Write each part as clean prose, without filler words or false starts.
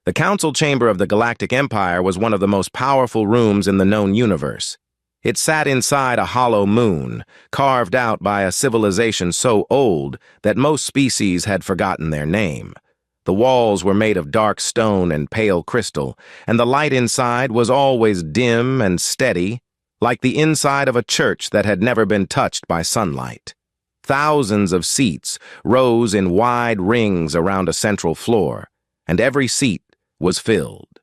The council chamber of the Galactic Empire was one of the most powerful rooms in the known universe. It sat inside a hollow moon, carved out by a civilization so old that most species had forgotten their name. The walls were made of dark stone and pale crystal, and the light inside was always dim and steady, like the inside of a church that had never been touched by sunlight. Thousands of seats rose in wide rings around a central floor, and every seat was filled.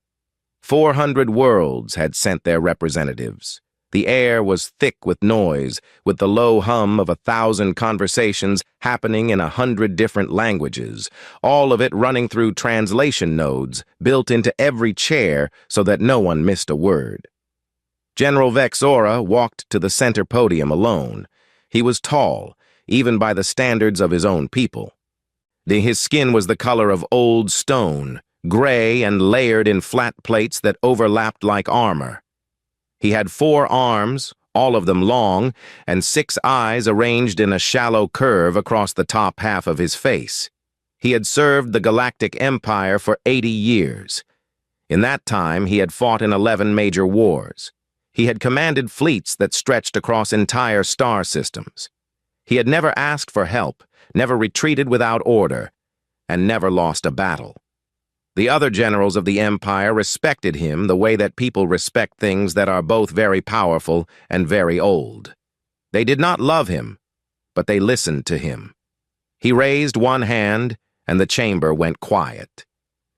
400 worlds had sent their representatives. The air was thick with noise, with the low hum of 1,000 conversations happening in 100 different languages, all of it running through translation nodes built into every chair so that no one missed a word. General Vexora walked to the center podium alone. He was tall, even by the standards of his own people. His skin was the color of old stone, gray and layered in flat plates that overlapped like armor. He had 4 arms, all of them long, and 6 eyes arranged in a shallow curve across the top half of his face. He had served the Galactic Empire for 80 years. In that time, he had fought in 11 major wars. He had commanded fleets that stretched across entire star systems. He had never asked for help, never retreated without order, and never lost a battle. The other generals of the Empire respected him the way that people respect things that are both very powerful and very old. They did not love him, but they listened to him. He raised one hand, and the chamber went quiet.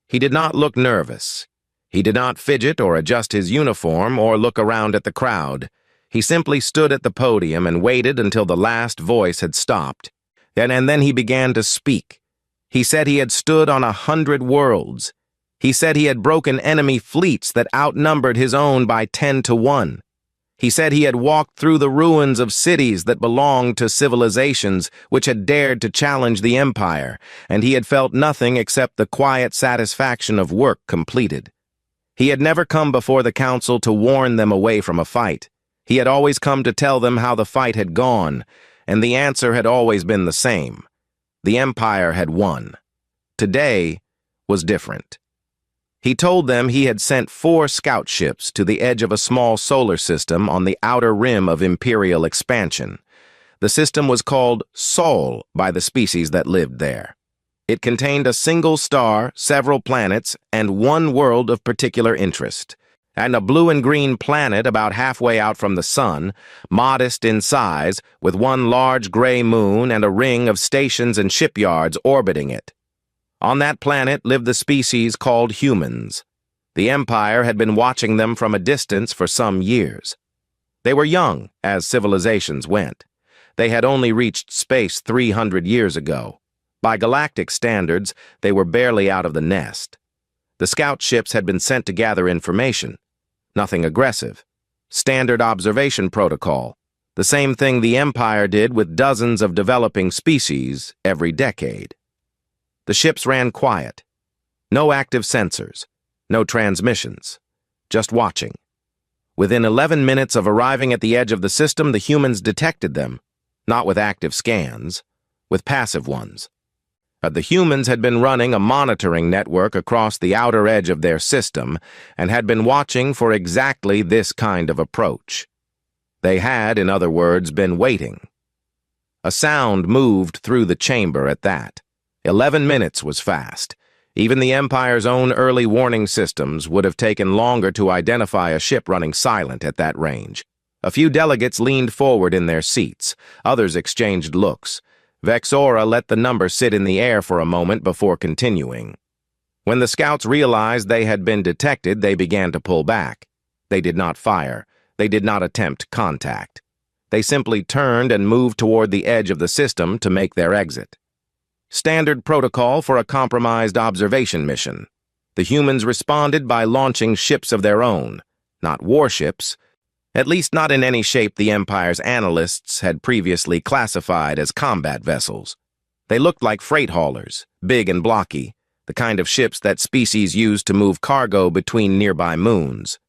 He did not look nervous. He did not fidget or adjust his uniform or look around at the crowd. He simply stood at the podium and waited until the last voice had stopped, and then he began to speak. He said he had stood on 100 worlds. He said he had broken enemy fleets that outnumbered his own by 10 to 1. He said he had walked through the ruins of cities that belonged to civilizations which had dared to challenge the Empire, and he had felt nothing except the quiet satisfaction of work completed. He had never come before the council to warn them away from a fight. He had always come to tell them how the fight had gone, and the answer had always been the same. The Empire had won. Today was different. He told them he had sent 4 scout ships to the edge of a small solar system on the outer rim of Imperial expansion. The system was called Sol by the species that lived there. It contained a single star, several planets, and 1 world of particular interest, and a blue and green planet about halfway out from the sun, modest in size, with 1 large gray moon and a ring of stations and shipyards orbiting it. On that planet lived the species called humans. The Empire had been watching them from a distance for some years. They were young, as civilizations went. They had only reached space 300 years ago. By galactic standards, they were barely out of the nest. The scout ships had been sent to gather information. Nothing aggressive. Standard observation protocol. The same thing the Empire did with dozens of developing species every decade. The ships ran quiet. No active sensors. No transmissions. Just watching. Within 11 minutes of arriving at the edge of the system, the humans detected them, not with active scans, with passive ones. The humans had been running a monitoring network across the outer edge of their system and had been watching for exactly this kind of approach. They had, in other words, been waiting. A sound moved through the chamber at that. 11 minutes was fast. Even the Empire's own early warning systems would have taken longer to identify a ship running silent at that range. A few delegates leaned forward in their seats. Others exchanged looks. Vexora let the number sit in the air for a moment before continuing. When the scouts realized they had been detected, they began to pull back. They did not fire. They did not attempt contact. They simply turned and moved toward the edge of the system to make their exit. Standard protocol for a compromised observation mission. The humans responded by launching ships of their own, not warships, at least not in any shape the Empire's analysts had previously classified as combat vessels. They looked like freight haulers, big and blocky, the kind of ships that species used to move cargo between nearby moons.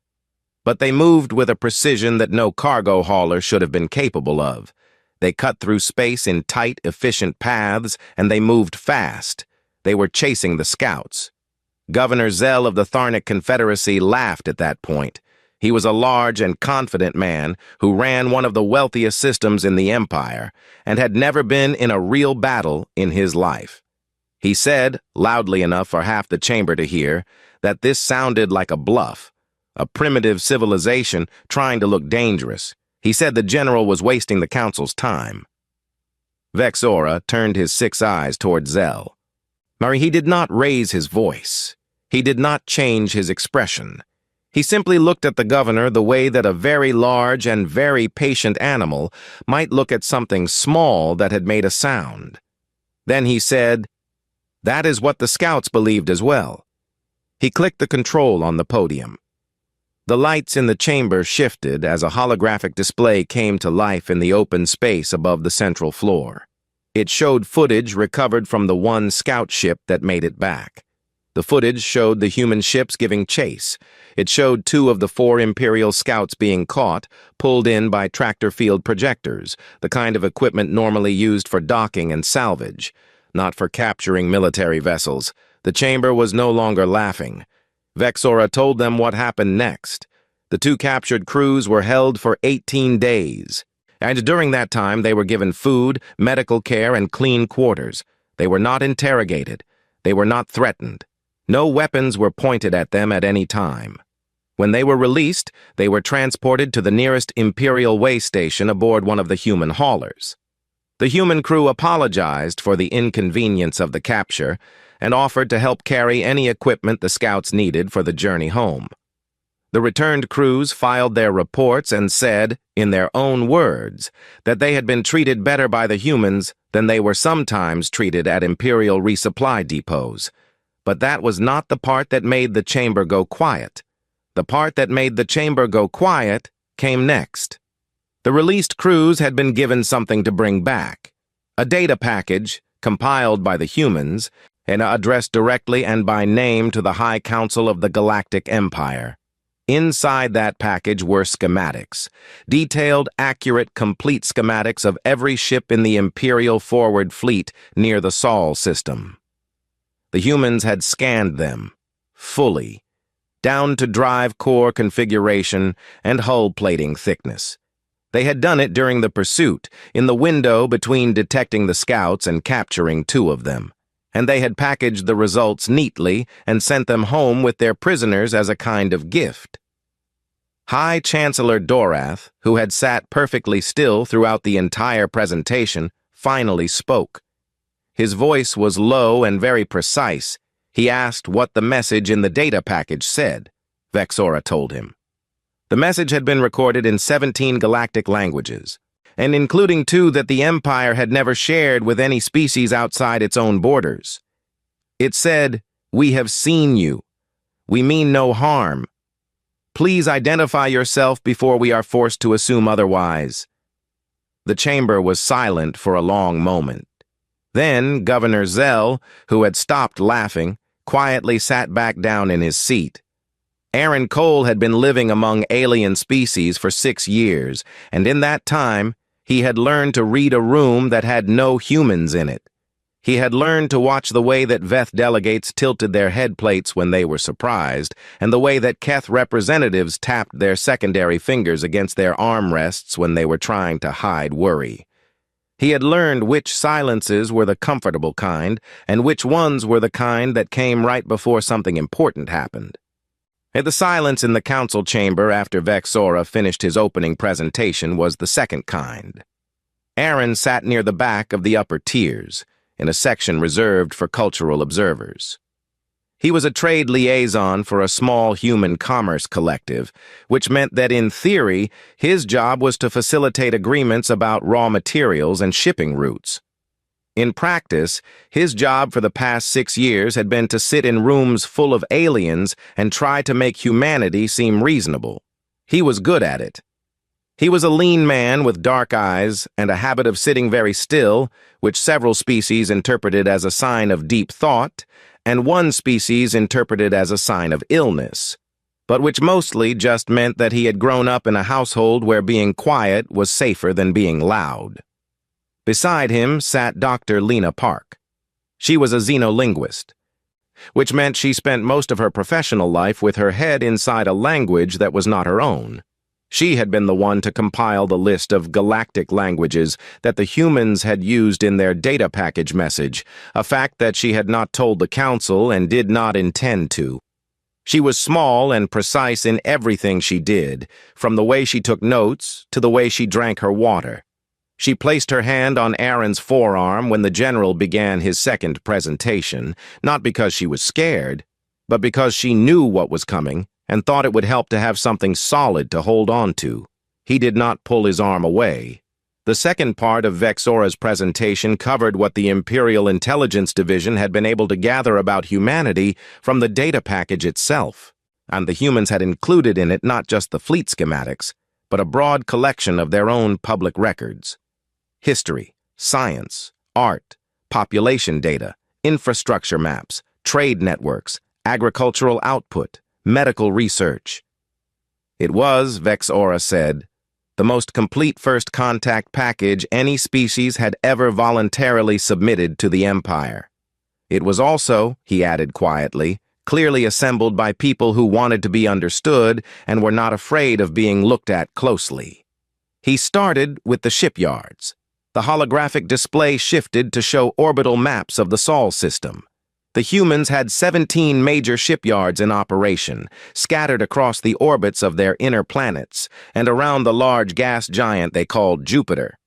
But they moved with a precision that no cargo hauler should have been capable of. They cut through space in tight, efficient paths, and they moved fast. They were chasing the scouts. Governor Zell of the Tharnic Confederacy laughed at that point. He was a large and confident man who ran one of the wealthiest systems in the Empire and had never been in a real battle in his life. He said, loudly enough for half the chamber to hear, that this sounded like a bluff, a primitive civilization trying to look dangerous. He said the general was wasting the council's time. Vexora turned his 6 eyes toward Zell. He did not raise his voice. He did not change his expression. He simply looked at the governor the way that a very large and very patient animal might look at something small that had made a sound. Then he said, "That is what the scouts believed as well." He clicked the control on the podium. The lights in the chamber shifted as a holographic display came to life in the open space above the central floor. It showed footage recovered from the one scout ship that made it back. The footage showed the human ships giving chase. It showed 2 of the 4 Imperial scouts being caught, pulled in by tractor field projectors, the kind of equipment normally used for docking and salvage, not for capturing military vessels. The chamber was no longer laughing. Vexora told them what happened next. The 2 captured crews were held for 18 days. And during that time, they were given food, medical care, and clean quarters. They were not interrogated. They were not threatened. No weapons were pointed at them at any time. When they were released, they were transported to the nearest Imperial way station aboard one of the human haulers. The human crew apologized for the inconvenience of the capture and offered to help carry any equipment the scouts needed for the journey home. The returned crews filed their reports and said, in their own words, that they had been treated better by the humans than they were sometimes treated at Imperial resupply depots. But that was not the part that made the chamber go quiet. The part that made the chamber go quiet came next. The released crews had been given something to bring back. A data package, compiled by the humans, and addressed directly and by name to the High Council of the Galactic Empire. Inside that package were schematics, detailed, accurate, complete schematics of every ship in the Imperial forward fleet near the Sol system. The humans had scanned them, fully, down to drive core configuration and hull plating thickness. They had done it during the pursuit, in the window between detecting the scouts and capturing 2 of them. And they had packaged the results neatly and sent them home with their prisoners as a kind of gift. High Chancellor Dorath, who had sat perfectly still throughout the entire presentation, finally spoke. His voice was low and very precise. He asked what the message in the data package said. Vexora told him. The message had been recorded in 17 galactic languages, and including 2 that the Empire had never shared with any species outside its own borders. It said, "We have seen you. We mean no harm. Please identify yourself before we are forced to assume otherwise." The chamber was silent for a long moment. Then Governor Zell, who had stopped laughing, quietly sat back down in his seat. Aaron Cole had been living among alien species for 6 years, and in that time, he had learned to read a room that had no humans in it. He had learned to watch the way that Veth delegates tilted their head plates when they were surprised, and the way that Keth representatives tapped their secondary fingers against their armrests when they were trying to hide worry. He had learned which silences were the comfortable kind, and which ones were the kind that came right before something important happened. The silence in the council chamber after Vexora finished his opening presentation was the second kind. Aaron sat near the back of the upper tiers, in a section reserved for cultural observers. He was a trade liaison for a small human commerce collective, which meant that in theory, his job was to facilitate agreements about raw materials and shipping routes. In practice, his job for the past 6 years had been to sit in rooms full of aliens and try to make humanity seem reasonable. He was good at it. He was a lean man with dark eyes and a habit of sitting very still, which several species interpreted as a sign of deep thought, and one species interpreted as a sign of illness, but which mostly just meant that he had grown up in a household where being quiet was safer than being loud. Beside him sat Dr. Lena Park. She was a xenolinguist. which meant she spent most of her professional life with her head inside a language that was not her own. She had been the one to compile the list of galactic languages that the humans had used in their data package message, a fact that she had not told the Council and did not intend to. She was small and precise in everything she did, from the way she took notes to the way she drank her water. She placed her hand on Aaron's forearm when the general began his second presentation, not because she was scared, but because she knew what was coming and thought it would help to have something solid to hold on to. He did not pull his arm away. The second part of Vexora's presentation covered what the Imperial Intelligence Division had been able to gather about humanity from the data package itself, and the humans had included in it not just the fleet schematics, but a broad collection of their own public records. History, science, art, population data, infrastructure maps, trade networks, agricultural output, medical research. It was, Vexora said, the most complete first contact package any species had ever voluntarily submitted to the Empire. It was also, he added quietly, clearly assembled by people who wanted to be understood and were not afraid of being looked at closely. He started with the shipyards. The holographic display shifted to show orbital maps of the Sol system. The humans had 17 major shipyards in operation, scattered across the orbits of their inner planets and around the large gas giant they called Jupiter.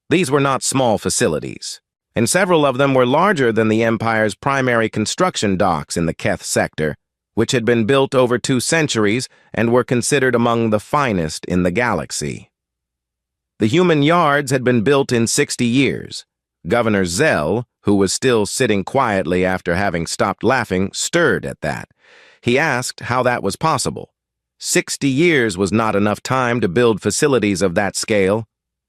These were not small facilities, and several of them were larger than the Empire's primary construction docks in the Keth sector, which had been built over 2 centuries and were considered among the finest in the galaxy. The human yards had been built in 60 years. Governor Zell, who was still sitting quietly after having stopped laughing, stirred at that. He asked how that was possible. 60 years was not enough time to build facilities of that scale.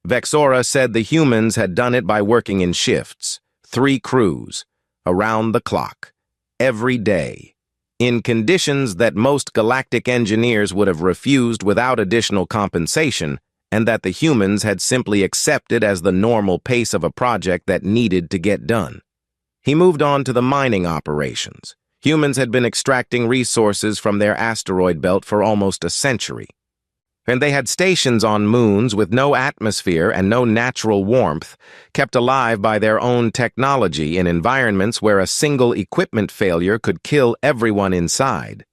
Vexora said the humans had done it by working in shifts, 3 crews, around the clock, every day, in conditions that most galactic engineers would have refused without additional compensation, and that the humans had simply accepted as the normal pace of a project that needed to get done. He moved on to the mining operations. Humans had been extracting resources from their asteroid belt for almost a century. And they had stations on moons with no atmosphere and no natural warmth, kept alive by their own technology in environments where a single equipment failure could kill everyone inside.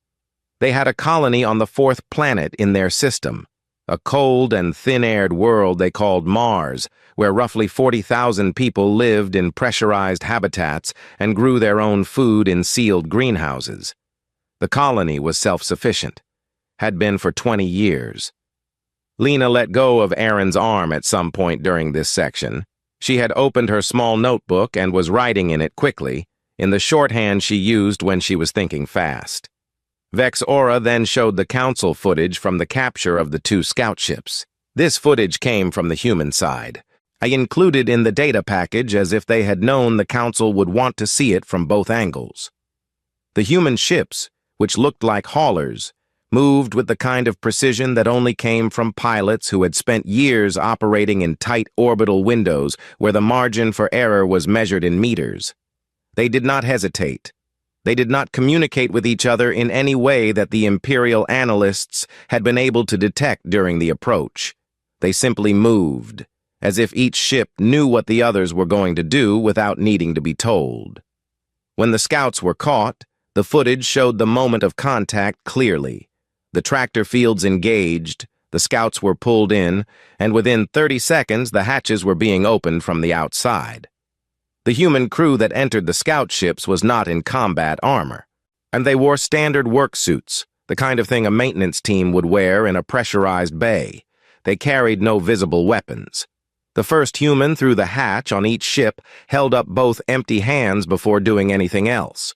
They had a colony on the 4th planet in their system, a cold and thin-aired world they called Mars, where roughly 40,000 people lived in pressurized habitats and grew their own food in sealed greenhouses. The colony was self-sufficient, had been for 20 years. Lena let go of Aaron's arm at some point during this section. She had opened her small notebook and was writing in it quickly, in the shorthand she used when she was thinking fast. Vexora then showed the Council footage from the capture of the 2 scout ships. This footage came from the human side. I included in the data package as if they had known the Council would want to see it from both angles. The human ships, which looked like haulers, moved with the kind of precision that only came from pilots who had spent years operating in tight orbital windows where the margin for error was measured in meters. They did not hesitate. They did not communicate with each other in any way that the Imperial analysts had been able to detect during the approach. They simply moved, as if each ship knew what the others were going to do without needing to be told. When the scouts were caught, the footage showed the moment of contact clearly. The tractor fields engaged, the scouts were pulled in, and within 30 seconds the hatches were being opened from the outside. The human crew that entered the scout ships was not in combat armor, and they wore standard work suits, the kind of thing a maintenance team would wear in a pressurized bay. They carried no visible weapons. The first human through the hatch on each ship held up both empty hands before doing anything else.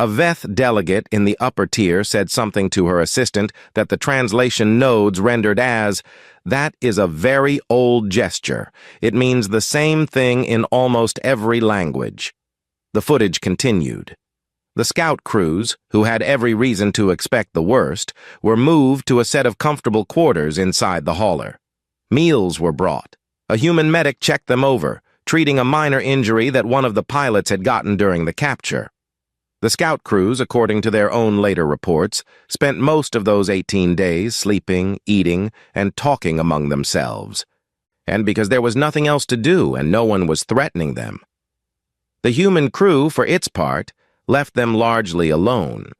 A Veth delegate in the upper tier said something to her assistant that the translation nodes rendered as, "That is a very old gesture. It means the same thing in almost every language." The footage continued. The scout crews, who had every reason to expect the worst, were moved to a set of comfortable quarters inside the hauler. Meals were brought. A human medic checked them over, treating a minor injury that one of the pilots had gotten during the capture. The scout crews, according to their own later reports, spent most of those 18 days sleeping, eating, and talking among themselves. And because there was nothing else to do and no one was threatening them. The human crew, for its part, left them largely alone.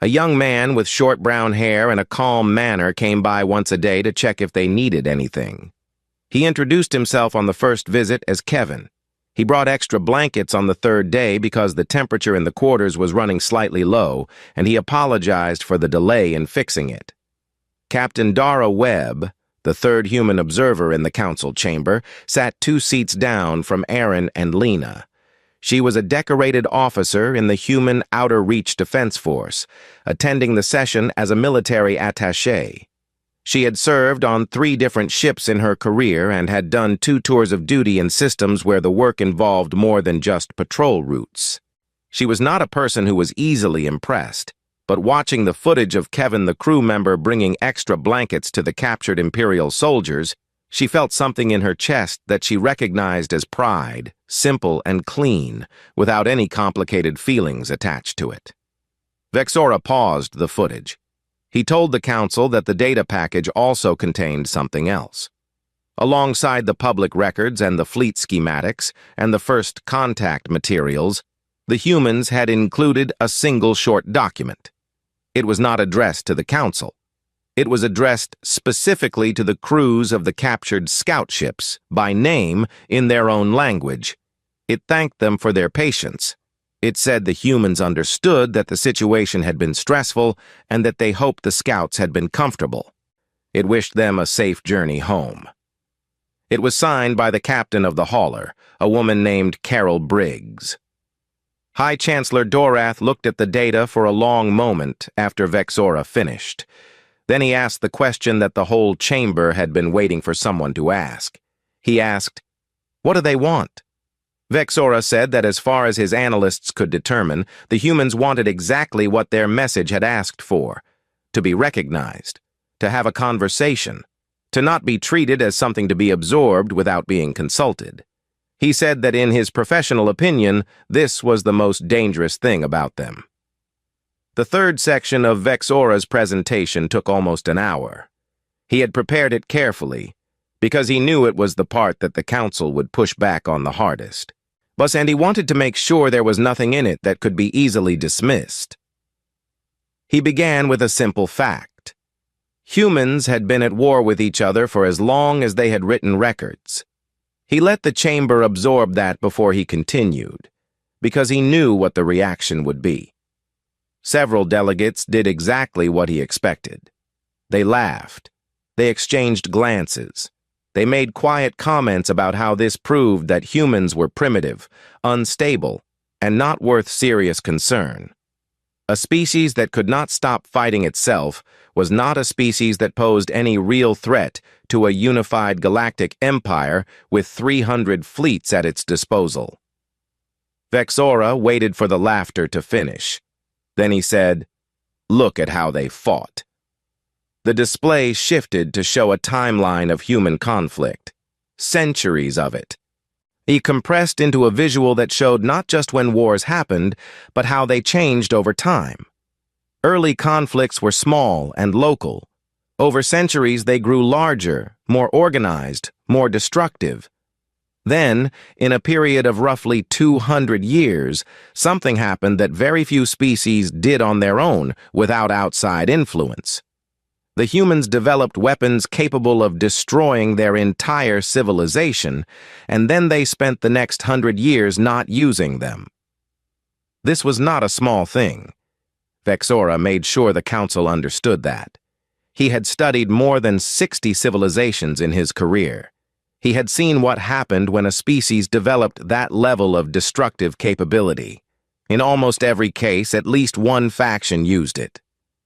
A young man with short brown hair and a calm manner came by once a day to check if they needed anything. He introduced himself on the first visit as Kevin. He brought extra blankets on the third day because the temperature in the quarters was running slightly low, and he apologized for the delay in fixing it. Captain Dara Webb, the third human observer in the council chamber, sat 2 seats down from Aaron and Lena. She was a decorated officer in the Human Outer Reach Defense Force, attending the session as a military attaché. She had served on 3 different ships in her career and had done 2 tours of duty in systems where the work involved more than just patrol routes. She was not a person who was easily impressed, but watching the footage of Kevin the crew member bringing extra blankets to the captured Imperial soldiers, she felt something in her chest that she recognized as pride, simple and clean, without any complicated feelings attached to it. Vexora paused the footage. He told the council that the data package also contained something else. Alongside the public records and the fleet schematics and the first contact materials, the humans had included a single short document. It was not addressed to the council. It was addressed specifically to the crews of the captured scout ships, by name, in their own language. It thanked them for their patience. It said the humans understood that the situation had been stressful and that they hoped the scouts had been comfortable. It wished them a safe journey home. It was signed by the captain of the hauler, a woman named Carol Briggs. High Chancellor Dorath looked at the data for a long moment after Vexora finished. Then he asked the question that the whole chamber had been waiting for someone to ask. He asked, "What do they want?" Vexora said that as far as his analysts could determine, the humans wanted exactly what their message had asked for: to be recognized, to have a conversation, to not be treated as something to be absorbed without being consulted. He said that in his professional opinion, this was the most dangerous thing about them. The third section of Vexora's presentation took almost an hour. He had prepared it carefully, because he knew it was the part that the council would push back on the hardest. And he wanted to make sure there was nothing in it that could be easily dismissed. He began with a simple fact. Humans had been at war with each other for as long as they had written records. He let the chamber absorb that before he continued, because he knew what the reaction would be. Several delegates did exactly what he expected. They laughed. They exchanged glances. They made quiet comments about how this proved that humans were primitive, unstable, and not worth serious concern. A species that could not stop fighting itself was not a species that posed any real threat to a unified galactic empire with 300 fleets at its disposal. Vexora waited for the laughter to finish. Then he said, "Look at how they fought." The display shifted to show a timeline of human conflict. Centuries of it. He compressed into a visual that showed not just when wars happened, but how they changed over time. Early conflicts were small and local. Over centuries, they grew larger, more organized, more destructive. Then, in a period of roughly 200 years, something happened that very few species did on their own without outside influence. The humans developed weapons capable of destroying their entire civilization, and then they spent the next 100 years not using them. This was not a small thing. Vexora made sure the council understood that. He had studied more than 60 civilizations in his career. He had seen what happened when a species developed that level of destructive capability. In almost every case, at least one faction used it.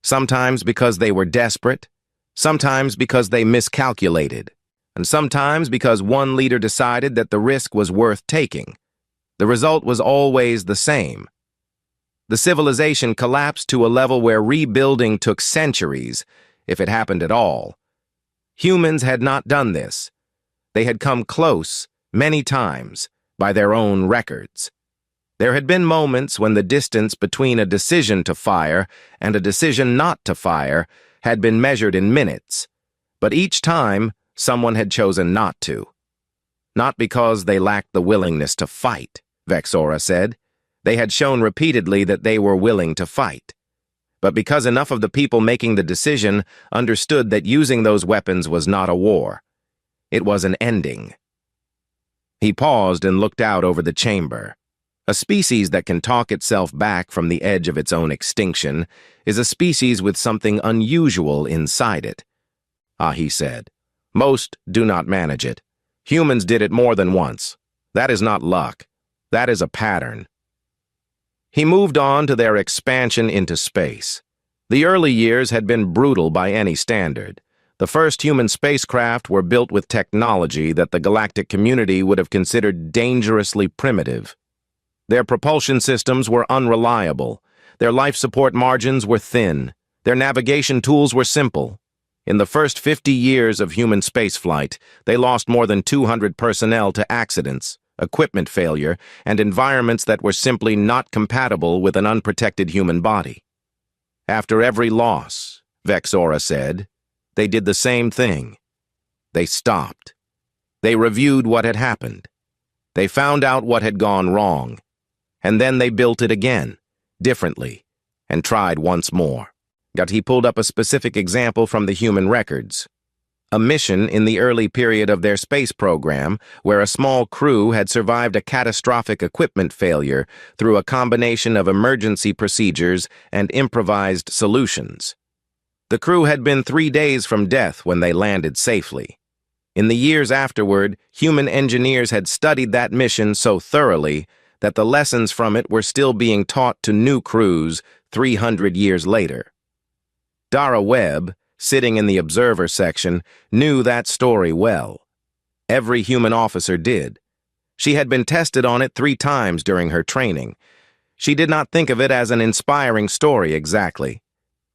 Sometimes because they were desperate, sometimes because they miscalculated, and sometimes because one leader decided that the risk was worth taking. The result was always the same. The civilization collapsed to a level where rebuilding took centuries, if it happened at all. Humans had not done this. They had come close, many times, by their own records. There had been moments when the distance between a decision to fire and a decision not to fire had been measured in minutes, but each time someone had chosen not to. Not because they lacked the willingness to fight, Vexora said. They had shown repeatedly that they were willing to fight. But because enough of the people making the decision understood that using those weapons was not a war. It was an ending. He paused and looked out over the chamber. A species that can talk itself back from the edge of its own extinction is a species with something unusual inside it. Ah, he said. Most do not manage it. Humans did it more than once. That is not luck. That is a pattern. He moved on to their expansion into space. The early years had been brutal by any standard. The first human spacecraft were built with technology that the galactic community would have considered dangerously primitive. Their propulsion systems were unreliable. Their life support margins were thin. Their navigation tools were simple. In the first 50 years of human spaceflight, they lost more than 200 personnel to accidents, equipment failure, and environments that were simply not compatible with an unprotected human body. After every loss, Vexora said, they did the same thing. They stopped. They reviewed what had happened. They found out what had gone wrong. And then they built it again, differently, and tried once more. He pulled up a specific example from the human records. A mission in the early period of their space program where a small crew had survived a catastrophic equipment failure through a combination of emergency procedures and improvised solutions. The crew had been 3 days from death when they landed safely. In the years afterward, human engineers had studied that mission so thoroughly that the lessons from it were still being taught to new crews 300 years later. Dara Webb, sitting in the observer section, knew that story well. Every human officer did. She had been tested on it 3 times during her training. She did not think of it as an inspiring story exactly.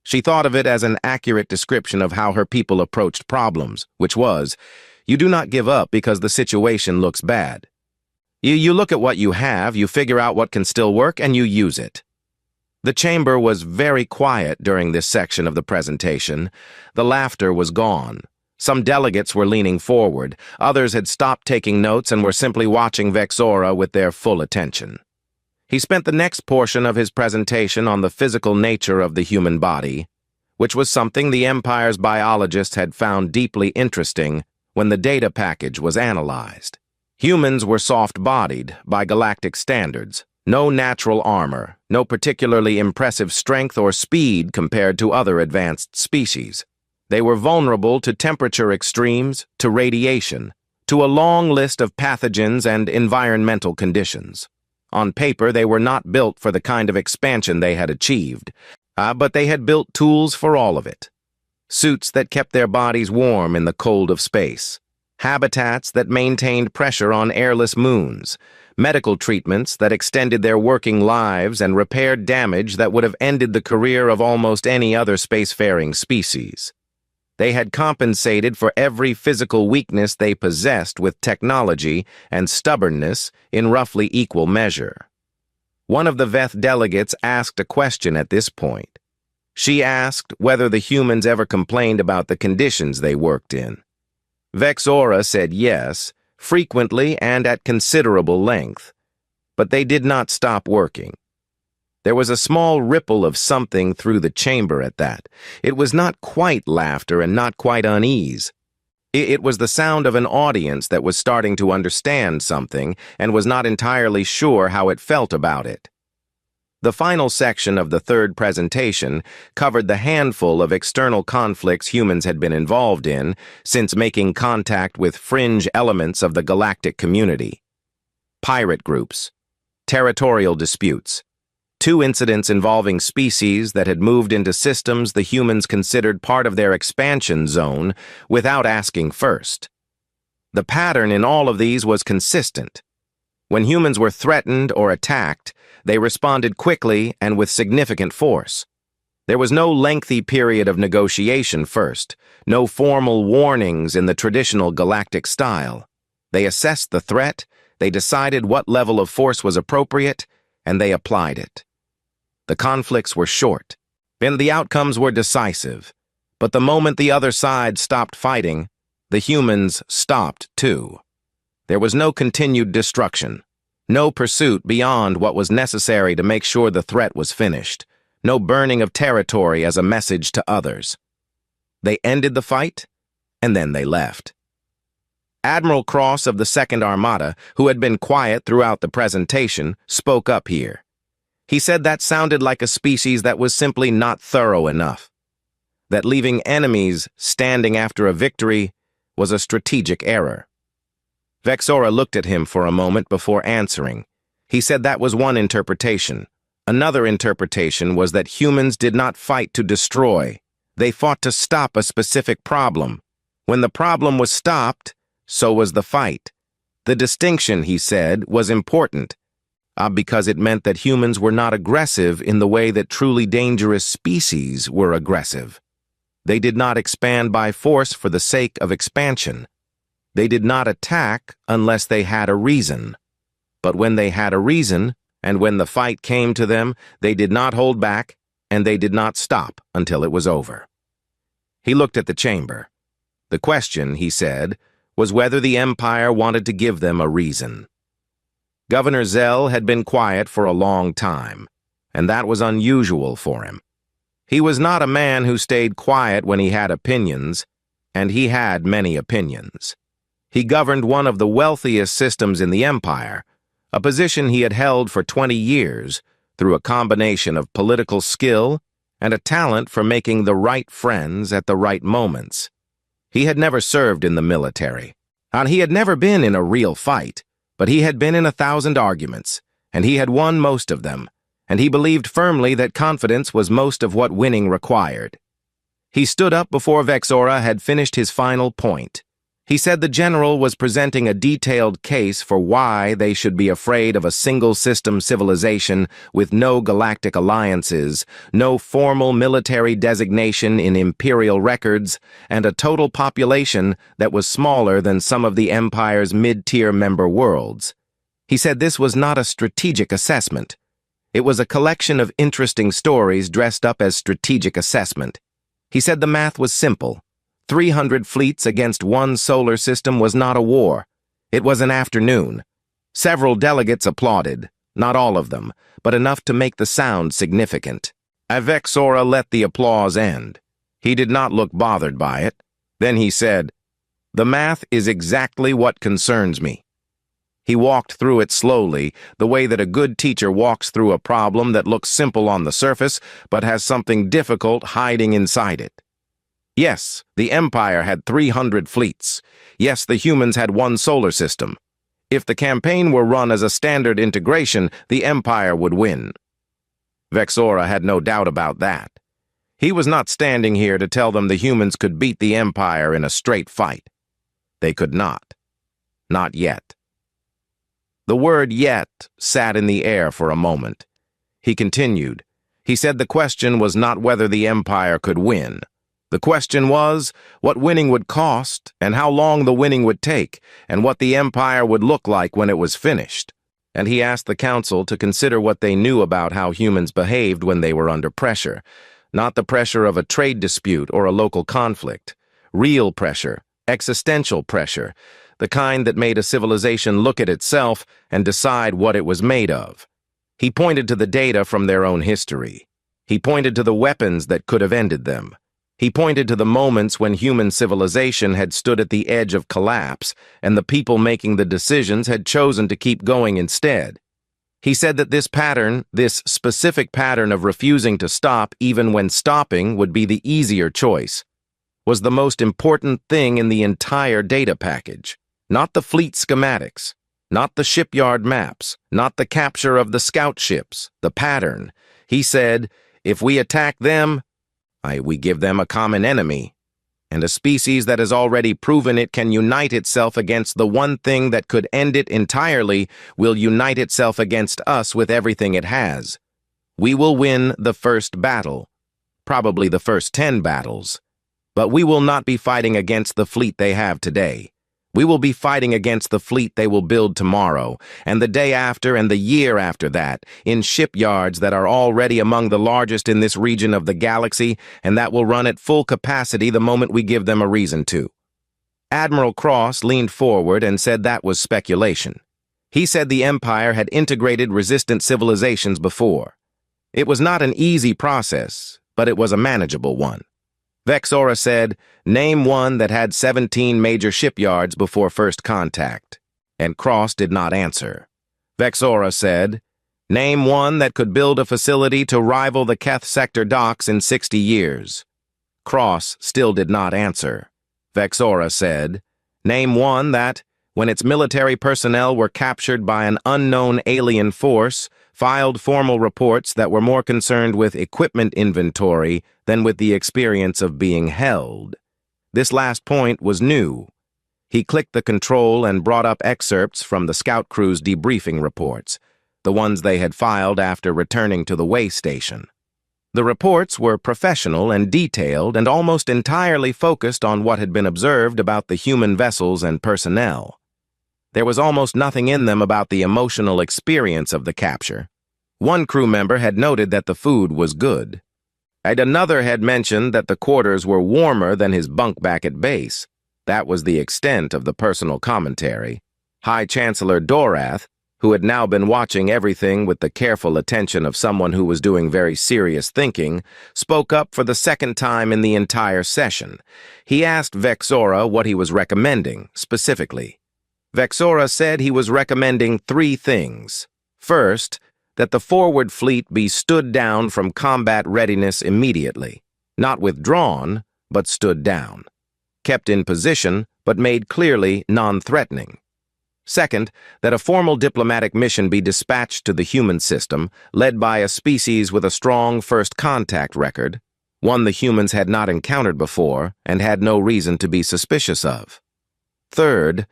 She thought of it as an accurate description of how her people approached problems, which was, you do not give up because the situation looks bad. You look at what you have, you figure out what can still work, and you use it. The chamber was very quiet during this section of the presentation. The laughter was gone. Some delegates were leaning forward. Others had stopped taking notes and were simply watching Vexora with their full attention. He spent the next portion of his presentation on the physical nature of the human body, which was something the Empire's biologists had found deeply interesting when the data package was analyzed. Humans were soft-bodied by galactic standards. No natural armor, no particularly impressive strength or speed compared to other advanced species. They were vulnerable to temperature extremes, to radiation, to a long list of pathogens and environmental conditions. On paper, they were not built for the kind of expansion they had achieved, but they had built tools for all of it. Suits that kept their bodies warm in the cold of space. Habitats that maintained pressure on airless moons. Medical treatments that extended their working lives and repaired damage that would have ended the career of almost any other spacefaring species. They had compensated for every physical weakness they possessed with technology and stubbornness in roughly equal measure. One of the Veth delegates asked a question at this point. She asked whether the humans ever complained about the conditions they worked in. Vexora said yes, frequently and at considerable length, but they did not stop working. There was a small ripple of something through the chamber at that. It was not quite laughter and not quite unease. It was the sound of an audience that was starting to understand something and was not entirely sure how it felt about it. The final section of the third presentation covered the handful of external conflicts humans had been involved in since making contact with fringe elements of the galactic community. Pirate groups, territorial disputes, 2 incidents involving species that had moved into systems the humans considered part of their expansion zone without asking first. The pattern in all of these was consistent. When humans were threatened or attacked, they responded quickly and with significant force. There was no lengthy period of negotiation first, no formal warnings in the traditional galactic style. They assessed the threat, they decided what level of force was appropriate, and they applied it. The conflicts were short, and the outcomes were decisive. But the moment the other side stopped fighting, the humans stopped too. There was no continued destruction, no pursuit beyond what was necessary to make sure the threat was finished, no burning of territory as a message to others. They ended the fight, and then they left. Admiral Cross of the Second Armada, who had been quiet throughout the presentation, spoke up here. He said that sounded like a species that was simply not thorough enough, that leaving enemies standing after a victory was a strategic error. Vexora looked at him for a moment before answering. He said that was one interpretation. Another interpretation was that humans did not fight to destroy. They fought to stop a specific problem. When the problem was stopped, so was the fight. The distinction, he said, was important, because it meant that humans were not aggressive in the way that truly dangerous species were aggressive. They did not expand by force for the sake of expansion. They did not attack unless they had a reason. But when they had a reason, and when the fight came to them, they did not hold back, and they did not stop until it was over. He looked at the chamber. The question, he said, was whether the Empire wanted to give them a reason. Governor Zell had been quiet for a long time, and that was unusual for him. He was not a man who stayed quiet when he had opinions, and he had many opinions. He governed one of the wealthiest systems in the Empire, a position he had held for 20 years through a combination of political skill and a talent for making the right friends at the right moments. He had never served in the military, and he had never been in a real fight, but he had been in 1,000 arguments, and he had won most of them, and he believed firmly that confidence was most of what winning required. He stood up before Vexora had finished his final point. He said the general was presenting a detailed case for why they should be afraid of a single-system civilization with no galactic alliances, no formal military designation in imperial records, and a total population that was smaller than some of the Empire's mid-tier member worlds. He said this was not a strategic assessment. It was a collection of interesting stories dressed up as strategic assessment. He said the math was simple. 300 fleets against one solar system was not a war. It was an afternoon. Several delegates applauded, not all of them, but enough to make the sound significant. Vexora let the applause end. He did not look bothered by it. Then he said, "The math is exactly what concerns me." He walked through it slowly, the way that a good teacher walks through a problem that looks simple on the surface, but has something difficult hiding inside it. Yes, the Empire had 300 fleets. Yes, the humans had one solar system. If the campaign were run as a standard integration, the Empire would win. Vexora had no doubt about that. He was not standing here to tell them the humans could beat the Empire in a straight fight. They could not. Not yet. The word "yet" sat in the air for a moment. He continued. He said the question was not whether the Empire could win. The question was what winning would cost, and how long the winning would take, and what the Empire would look like when it was finished. And he asked the Council to consider what they knew about how humans behaved when they were under pressure. Not the pressure of a trade dispute or a local conflict. Real pressure, existential pressure, the kind that made a civilization look at itself and decide what it was made of. He pointed to the data from their own history. He pointed to the weapons that could have ended them. He pointed to the moments when human civilization had stood at the edge of collapse and the people making the decisions had chosen to keep going instead. He said that this pattern, this specific pattern of refusing to stop even when stopping would be the easier choice, was the most important thing in the entire data package. Not the fleet schematics, not the shipyard maps, not the capture of the scout ships, the pattern. He said, if we attack them, we give them a common enemy, and a species that has already proven it can unite itself against the one thing that could end it entirely will unite itself against us with everything it has. We will win the first battle, probably the first 10 battles, but we will not be fighting against the fleet they have today. We will be fighting against the fleet they will build tomorrow, and the day after and the year after that, in shipyards that are already among the largest in this region of the galaxy, and that will run at full capacity the moment we give them a reason to." Admiral Cross leaned forward and said that was speculation. He said the Empire had integrated resistant civilizations before. It was not an easy process, but it was a manageable one. Vexora said, "Name one that had 17 major shipyards before first contact," and Cross did not answer. Vexora said, "Name one that could build a facility to rival the Keth sector docks in 60 years. Cross still did not answer. Vexora said, "Name one that, when its military personnel were captured by an unknown alien force, filed formal reports that were more concerned with equipment inventory than with the experience of being held." This last point was new. He clicked the control and brought up excerpts from the scout crew's debriefing reports, the ones they had filed after returning to the way station. The reports were professional and detailed and almost entirely focused on what had been observed about the human vessels and personnel. There was almost nothing in them about the emotional experience of the capture. One crew member had noted that the food was good, and another had mentioned that the quarters were warmer than his bunk back at base. That was the extent of the personal commentary. High Chancellor Dorath, who had now been watching everything with the careful attention of someone who was doing very serious thinking, spoke up for the second time in the entire session. He asked Vexora what he was recommending, specifically. Vexora said he was recommending 3 things. First, that the forward fleet be stood down from combat readiness immediately, not withdrawn, but stood down, kept in position, but made clearly non-threatening. Second, that a formal diplomatic mission be dispatched to the human system, led by a species with a strong first contact record, one the humans had not encountered before and had no reason to be suspicious of. Third,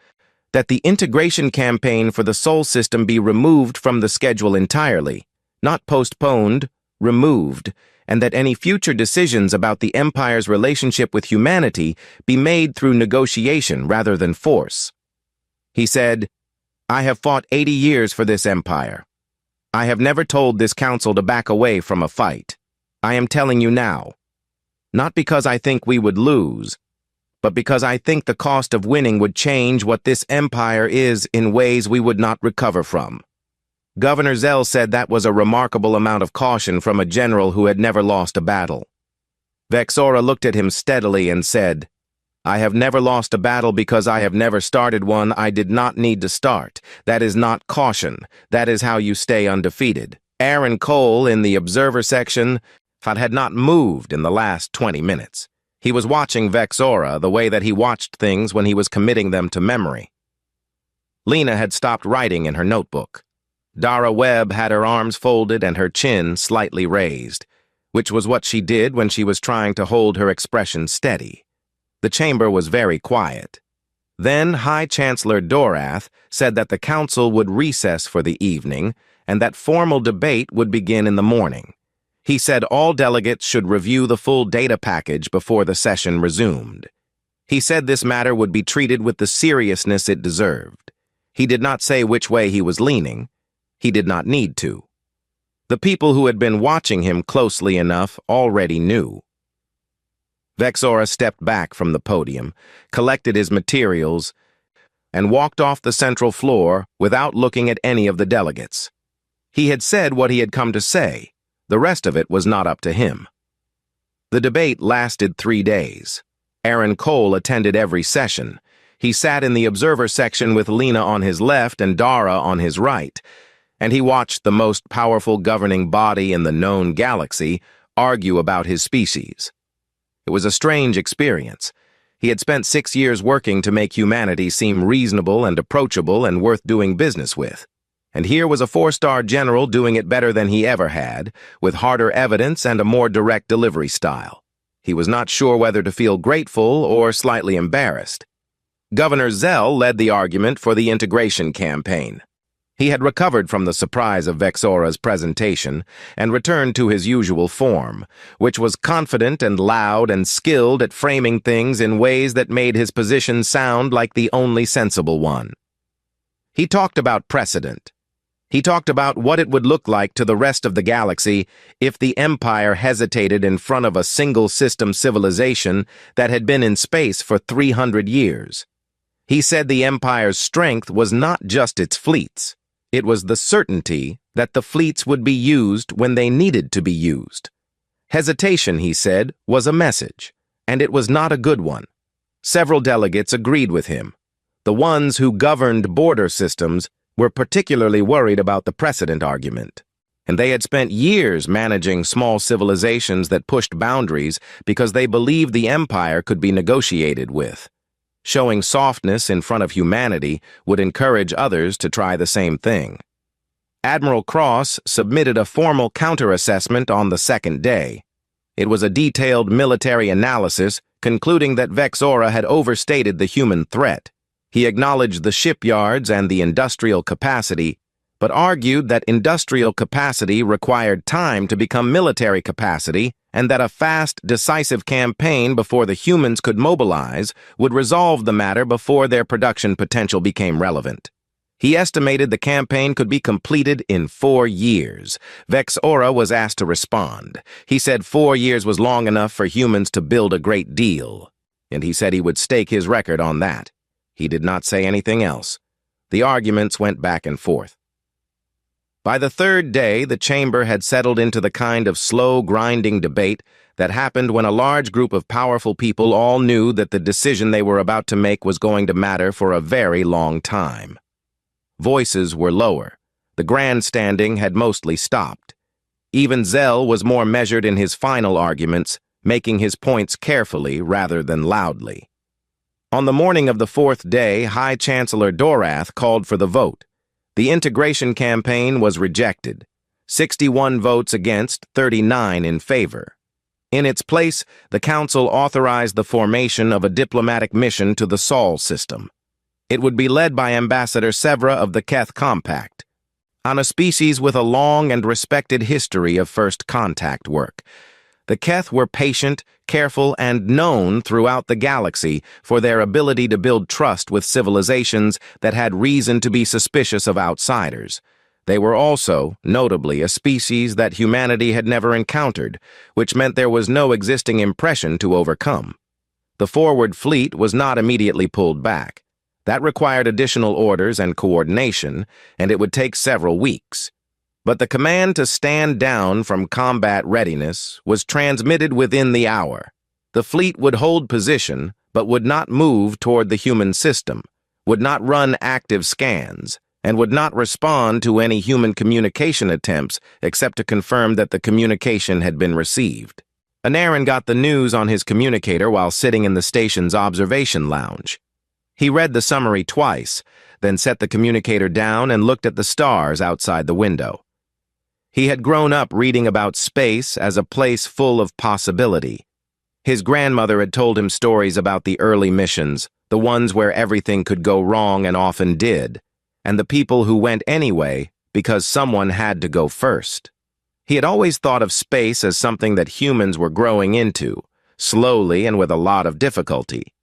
that the integration campaign for the Sol system be removed from the schedule entirely, not postponed, removed, and that any future decisions about the Empire's relationship with humanity be made through negotiation rather than force. He said, "I have fought 80 years for this Empire. I have never told this council to back away from a fight. I am telling you now. Not because I think we would lose, but because I think the cost of winning would change what this Empire is in ways we would not recover from." Governor Zell said that was a remarkable amount of caution from a general who had never lost a battle. Vexora looked at him steadily and said, "I have never lost a battle because I have never started one I did not need to start. That is not caution. That is how you stay undefeated." Aaron Cole in the observer section had not moved in the last 20 minutes. He was watching Vexora the way that he watched things when he was committing them to memory. Lena had stopped writing in her notebook. Dara Webb had her arms folded and her chin slightly raised, which was what she did when she was trying to hold her expression steady. The chamber was very quiet. Then High Chancellor Dorath said that the council would recess for the evening and that formal debate would begin in the morning. He said all delegates should review the full data package before the session resumed. He said this matter would be treated with the seriousness it deserved. He did not say which way he was leaning. He did not need to. The people who had been watching him closely enough already knew. Vexora stepped back from the podium, collected his materials, and walked off the central floor without looking at any of the delegates. He had said what he had come to say. The rest of it was not up to him. The debate lasted 3 days. Aaron Cole attended every session. He sat in the observer section with Lena on his left and Dara on his right, and he watched the most powerful governing body in the known galaxy argue about his species. It was a strange experience. He had spent 6 years working to make humanity seem reasonable and approachable and worth doing business with. And here was a 4-star general doing it better than he ever had, with harder evidence and a more direct delivery style. He was not sure whether to feel grateful or slightly embarrassed. Governor Zell led the argument for the integration campaign. He had recovered from the surprise of Vexora's presentation and returned to his usual form, which was confident and loud and skilled at framing things in ways that made his position sound like the only sensible one. He talked about precedent. He talked about what it would look like to the rest of the galaxy if the Empire hesitated in front of a single-system civilization that had been in space for 300 years. He said the Empire's strength was not just its fleets. It was the certainty that the fleets would be used when they needed to be used. Hesitation, he said, was a message, and it was not a good one. Several delegates agreed with him. The ones who governed border systems were particularly worried about the precedent argument, and they had spent years managing small civilizations that pushed boundaries because they believed the Empire could be negotiated with. Showing softness in front of humanity would encourage others to try the same thing. Admiral Cross submitted a formal counter-assessment on the second day. It was a detailed military analysis concluding that Vexora had overstated the human threat. He acknowledged the shipyards and the industrial capacity, but argued that industrial capacity required time to become military capacity and that a fast, decisive campaign before the humans could mobilize would resolve the matter before their production potential became relevant. He estimated the campaign could be completed in 4 years. Vexora was asked to respond. He said 4 years was long enough for humans to build a great deal, and he said he would stake his record on that. He did not say anything else. The arguments went back and forth. By the third day, the chamber had settled into the kind of slow, grinding debate that happened when a large group of powerful people all knew that the decision they were about to make was going to matter for a very long time. Voices were lower. The grandstanding had mostly stopped. Even Zell was more measured in his final arguments, making his points carefully rather than loudly. On the morning of the fourth day, High Chancellor Dorath called for the vote. The integration campaign was rejected. 61 votes against, 39 in favor. In its place, the Council authorized the formation of a diplomatic mission to the Sol system. It would be led by Ambassador Sevra of the Keth Compact, on a species with a long and respected history of first contact work. The Keth were patient, careful, and known throughout the galaxy for their ability to build trust with civilizations that had reason to be suspicious of outsiders. They were also, notably, a species that humanity had never encountered, which meant there was no existing impression to overcome. The forward fleet was not immediately pulled back. That required additional orders and coordination, and it would take several weeks. But the command to stand down from combat readiness was transmitted within the hour. The fleet would hold position, but would not move toward the human system, would not run active scans, and would not respond to any human communication attempts except to confirm that the communication had been received. Anarin got the news on his communicator while sitting in the station's observation lounge. He read the summary twice, then set the communicator down and looked at the stars outside the window. He had grown up reading about space as a place full of possibility. His grandmother had told him stories about the early missions, the ones where everything could go wrong and often did, and the people who went anyway because someone had to go first. He had always thought of space as something that humans were growing into, slowly and with a lot of difficulty.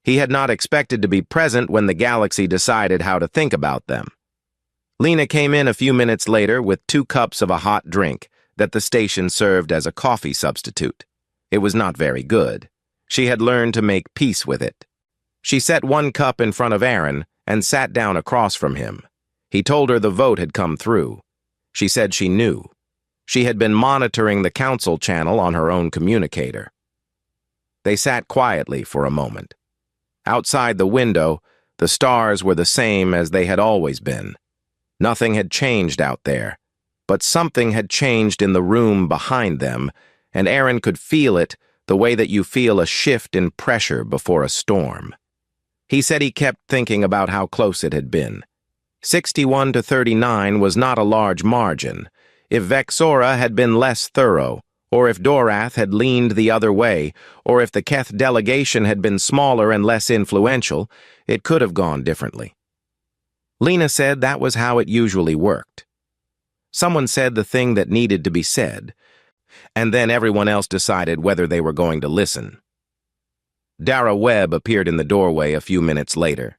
He had not expected to be present when the galaxy decided how to think about them. Lena came in a few minutes later with 2 cups of a hot drink that the station served as a coffee substitute. It was not very good. She had learned to make peace with it. She set 1 cup in front of Aaron and sat down across from him. He told her the vote had come through. She said she knew. She had been monitoring the council channel on her own communicator. They sat quietly for a moment. Outside the window, the stars were the same as they had always been. Nothing had changed out there, but something had changed in the room behind them, and Aaron could feel it the way that you feel a shift in pressure before a storm. He said he kept thinking about how close it had been. 61 to 39 was not a large margin. If Vexora had been less thorough, or if Dorath had leaned the other way, or if the Keth delegation had been smaller and less influential, it could have gone differently. Lena said that was how it usually worked. Someone said the thing that needed to be said, and then everyone else decided whether they were going to listen. Dara Webb appeared in the doorway a few minutes later.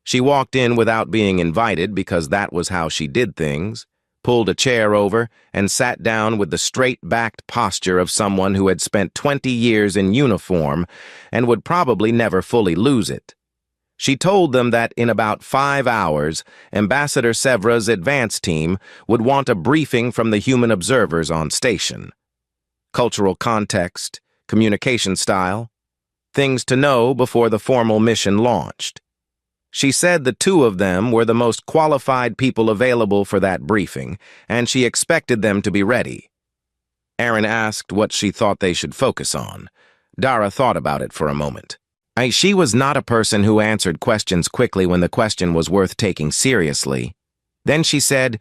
She walked in without being invited because that was how she did things, pulled a chair over, and sat down with the straight-backed posture of someone who had spent 20 years in uniform and would probably never fully lose it. She told them that in about 5 hours, Ambassador Sevra's advance team would want a briefing from the human observers on station. Cultural context, communication style, things to know before the formal mission launched. She said the two of them were the most qualified people available for that briefing, and she expected them to be ready. Aaron asked what she thought they should focus on. Dara thought about it for a moment. She was not a person who answered questions quickly when the question was worth taking seriously. Then she said,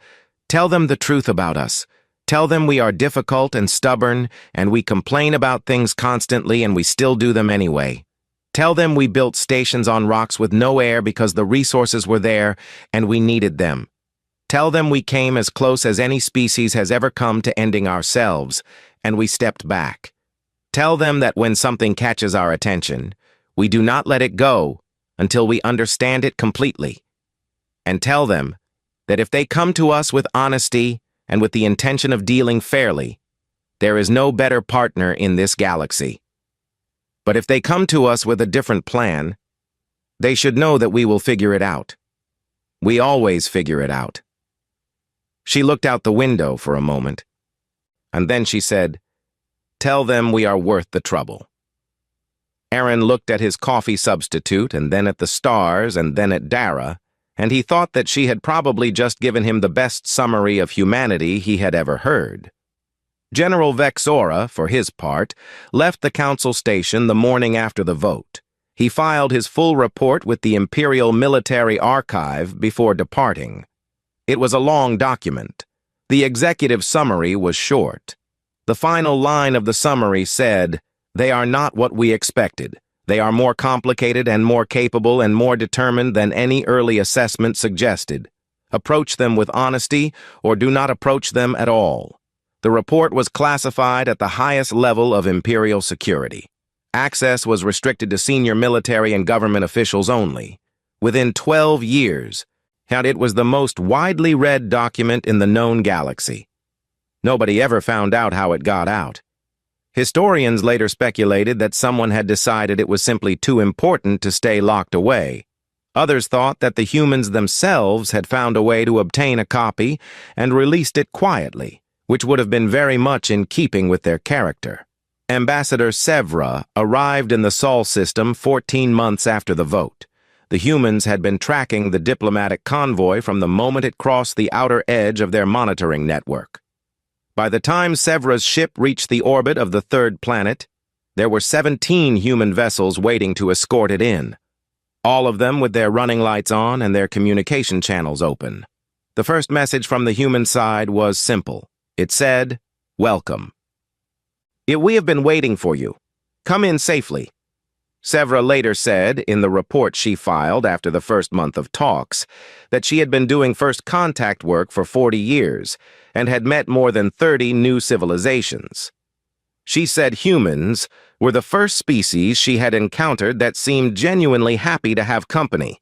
"Tell them the truth about us. Tell them we are difficult and stubborn, and we complain about things constantly and we still do them anyway. Tell them we built stations on rocks with no air because the resources were there and we needed them. Tell them we came as close as any species has ever come to ending ourselves, and we stepped back. Tell them that when something catches our attention, we do not let it go until we understand it completely. And tell them that if they come to us with honesty and with the intention of dealing fairly, there is no better partner in this galaxy. But if they come to us with a different plan, they should know that we will figure it out. We always figure it out." She looked out the window for a moment, and then she said, "Tell them we are worth the trouble." Aaron looked at his coffee substitute and then at the stars and then at Dara, and he thought that she had probably just given him the best summary of humanity he had ever heard. General Vexora, for his part, left the council station the morning after the vote. He filed his full report with the Imperial Military Archive before departing. It was a long document. The executive summary was short. The final line of the summary said, "They are not what we expected. They are more complicated and more capable and more determined than any early assessment suggested. Approach them with honesty or do not approach them at all." The report was classified at the highest level of Imperial security. Access was restricted to senior military and government officials only. Within 12 years, it was the most widely read document in the known galaxy. Nobody ever found out how it got out. Historians later speculated that someone had decided it was simply too important to stay locked away. Others thought that the humans themselves had found a way to obtain a copy and released it quietly, which would have been very much in keeping with their character. Ambassador Sevra arrived in the Sol system 14 months after the vote. The humans had been tracking the diplomatic convoy from the moment it crossed the outer edge of their monitoring network. By the time Sevra's ship reached the orbit of the third planet, there were 17 human vessels waiting to escort it in, all of them with their running lights on and their communication channels open. The first message from the human side was simple. It said, "Welcome. We have been waiting for you. Come in safely." Sevra later said, in the report she filed after the first month of talks, that she had been doing first contact work for 40 years and had met more than 30 new civilizations. She said humans were the first species she had encountered that seemed genuinely happy to have company.